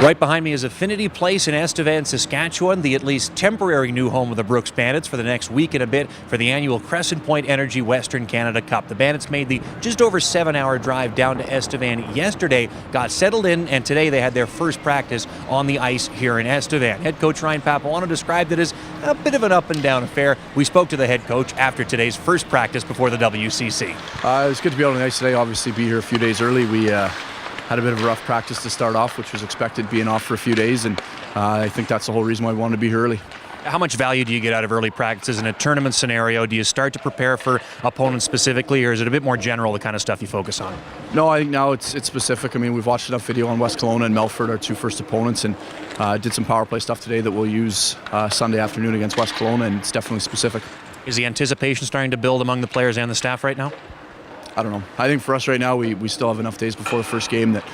Right behind me is Affinity Place in Estevan, Saskatchewan, the at least temporary new home of the Brooks Bandits for the next week and a bit for the annual Crescent Point Energy Western Canada Cup. The Bandits made the just over 7-hour drive down to Estevan yesterday, got settled in, and today they had their first practice on the ice here in Estevan. Head coach Ryan Papuano described it as a bit of an up-and-down affair. We spoke to the head coach after today's first practice before the WCC. It was good to be out on the ice today, obviously be here a few days early. We had a bit of a rough practice to start off, which was expected, being off for a few days, and I think that's the whole reason why we wanted to be here early. How much value do you get out of early practices in a tournament scenario? Do you start to prepare for opponents specifically, or is it a bit more general, the kind of stuff you focus on? No, I think now it's specific. I mean, we've watched enough video on West Kelowna and Melfort, our two first opponents, and did some power play stuff today that we'll use Sunday afternoon against West Kelowna, and it's definitely specific. Is the anticipation starting to build among the players and the staff right now? I don't know. I think for us right now, we still have enough days before the first game that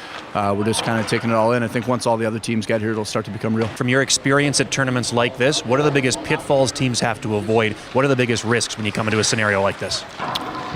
we're just kind of taking it all in. I think once all the other teams get here, it'll start to become real. From your experience at tournaments like this, what are the biggest pitfalls teams have to avoid? What are the biggest risks when you come into a scenario like this?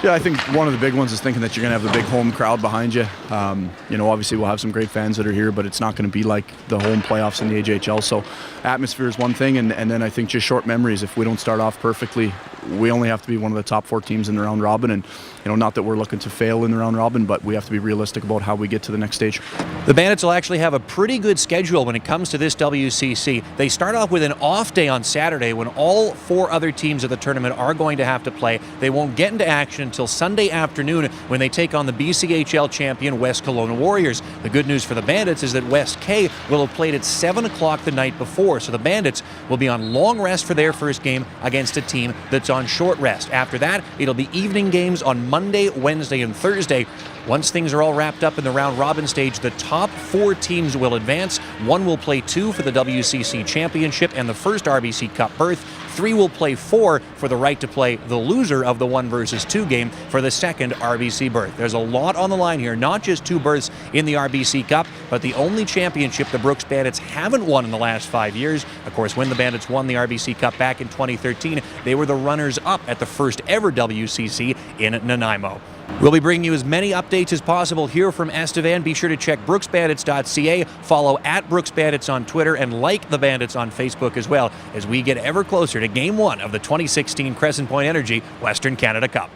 Yeah, I think one of the big ones is thinking that you're going to have the big home crowd behind you. Obviously we'll have some great fans that are here, but it's not going to be like the home playoffs in the AJHL. So atmosphere is one thing, and then I think just short memories. If we don't start off perfectly, we only have to be one of the top 4 teams in the round robin, and not that we're looking to fail in the round robin, but we have to be realistic about how we get to the next stage. The Bandits will actually have a pretty good schedule when it comes to this WCC. They start off with an off day on Saturday when all 4 other teams of the tournament are going to have to play. They won't get into action until Sunday afternoon when they take on the BCHL champion West Kelowna Warriors. The good news for the Bandits is that West K will have played at 7 o'clock the night before, so the Bandits will be on long rest for their first game against a team that's on short rest. After that, it'll be evening games on Monday, Wednesday, and Thursday. Once things are all wrapped up in the round robin stage, the top 4 teams will advance. 1 will play 2 for the WCC championship and the first RBC Cup berth. 3 will play 4 for the right to play the loser of the 1 versus 2 game for the second RBC berth. There's a lot on the line here, not just 2 berths in the RBC Cup, but the only championship the Brooks Bandits haven't won in the last 5 years. Of course, when the Bandits won the RBC Cup back in 2013, they were the runners-up at the first ever WCC in Nanaimo. We'll be bringing you as many updates as possible here from Estevan. Be sure to check brooksbandits.ca, follow @BrooksBandits on Twitter, and like the Bandits on Facebook as well as we get ever closer to Game 1 of the 2016 Crescent Point Energy Western Canada Cup.